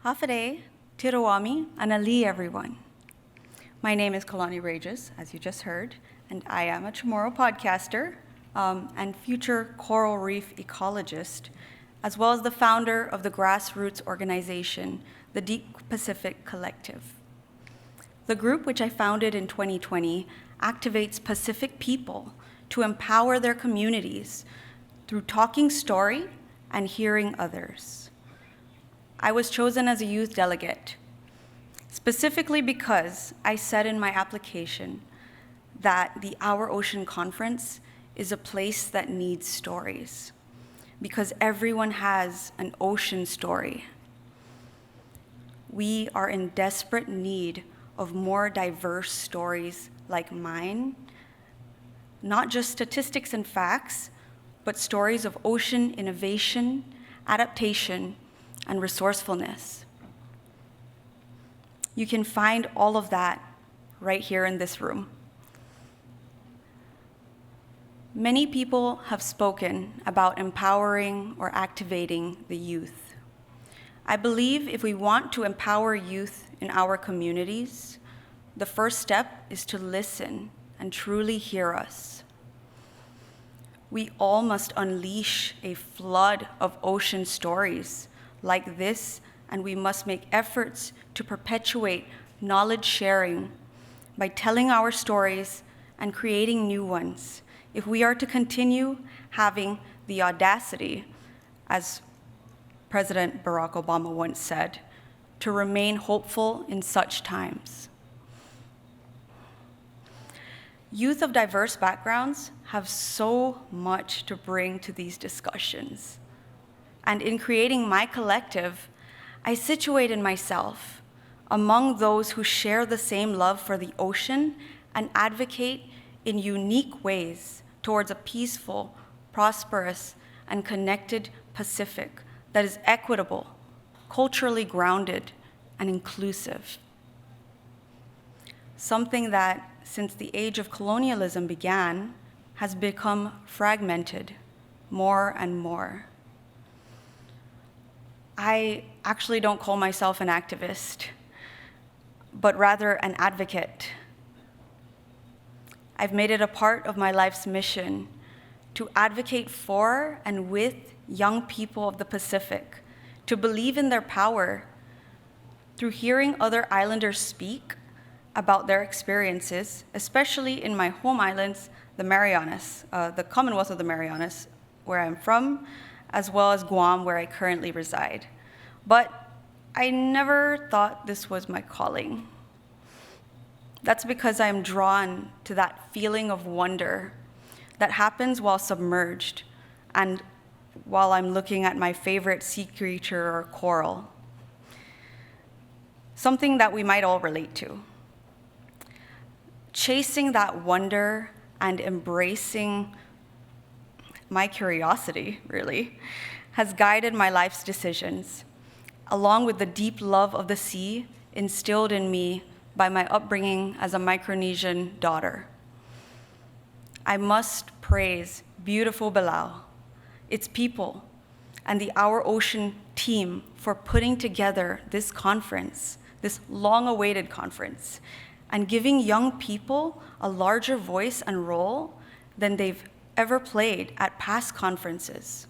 Hafade, Tirawami, and Ali, everyone. My name is Kalani Reyes, as you just heard, and I am a Chamorro podcaster and future coral reef ecologist, as well as the founder of the grassroots organization, the Deep Pacific Collective. The group, which I founded in 2020, activates Pacific people to empower their communities through talking story and hearing others. I was chosen as a youth delegate, specifically because I said in my application that the Our Ocean Conference is a place that needs stories, because everyone has an ocean story. We are in desperate need of more diverse stories like mine, not just statistics and facts, but stories of ocean innovation, adaptation, and resourcefulness. You can find all of that right here in this room. Many people have spoken about empowering or activating the youth. I believe if we want to empower youth in our communities, the first step is to listen and truly hear us. We all must unleash a flood of ocean stories like this, and we must make efforts to perpetuate knowledge sharing by telling our stories and creating new ones if we are to continue having the audacity, as President Barack Obama once said, to remain hopeful in such times. Youth of diverse backgrounds have so much to bring to these discussions. And in creating my collective, I situated myself among those who share the same love for the ocean and advocate in unique ways towards a peaceful, prosperous, and connected Pacific that is equitable, culturally grounded, and inclusive. Something that, since the age of colonialism began, has become fragmented more and more. I actually don't call myself an activist, but rather an advocate. I've made it a part of my life's mission to advocate for and with young people of the Pacific, to believe in their power through hearing other islanders speak about their experiences, especially in my home islands, the Marianas, the Commonwealth of the Marianas, where I'm from, as well as Guam, where I currently reside. But I never thought this was my calling. That's because I am drawn to that feeling of wonder that happens while submerged and while I'm looking at my favorite sea creature or coral. Something that we might all relate to. Chasing that wonder and embracing my curiosity, really, has guided my life's decisions, along with the deep love of the sea instilled in me by my upbringing as a Micronesian daughter. I must praise beautiful Belau, its people, and the Our Ocean team for putting together this conference, this long-awaited conference, and giving young people a larger voice and role than they've ever played at past conferences.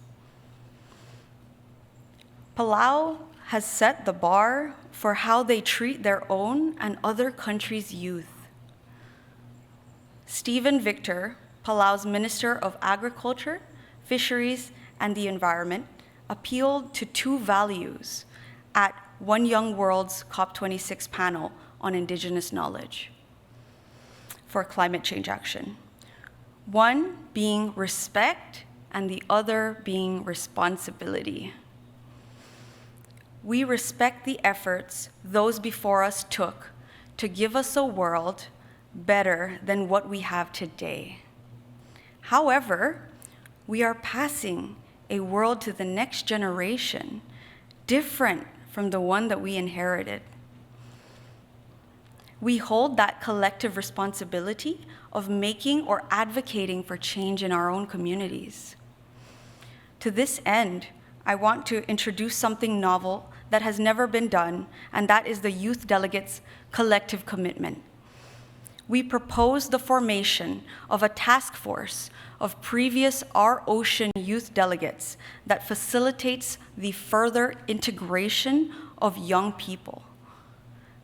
Palau has set the bar for how they treat their own and other countries' youth. Stephen Victor, Palau's Minister of Agriculture, Fisheries, and the Environment, appealed to two values at One Young World's COP26 panel on Indigenous knowledge for climate change action. One being respect and the other being responsibility. We respect the efforts those before us took to give us a world better than what we have today. However, we are passing a world to the next generation different from the one that we inherited. We hold that collective responsibility of making or advocating for change in our own communities. To this end, I want to introduce something novel that has never been done, and that is the youth delegates' collective commitment. We propose the formation of a task force of previous Our Ocean youth delegates that facilitates the further integration of young people.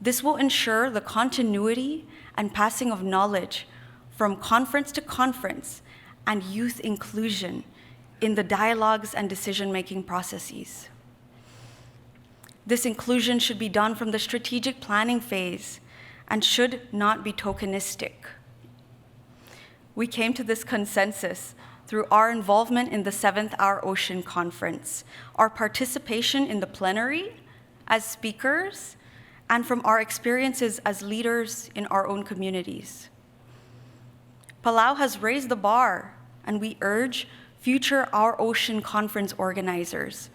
This will ensure the continuity and passing of knowledge from conference to conference and youth inclusion in the dialogues and decision-making processes. This inclusion should be done from the strategic planning phase and should not be tokenistic. We came to this consensus through our involvement in the 7th Our Ocean Conference, our participation in the plenary as speakers, and from our experiences as leaders in our own communities. Palau has raised the bar, and we urge future Our Ocean Conference organizers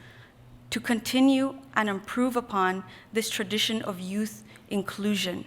to continue and improve upon this tradition of youth inclusion.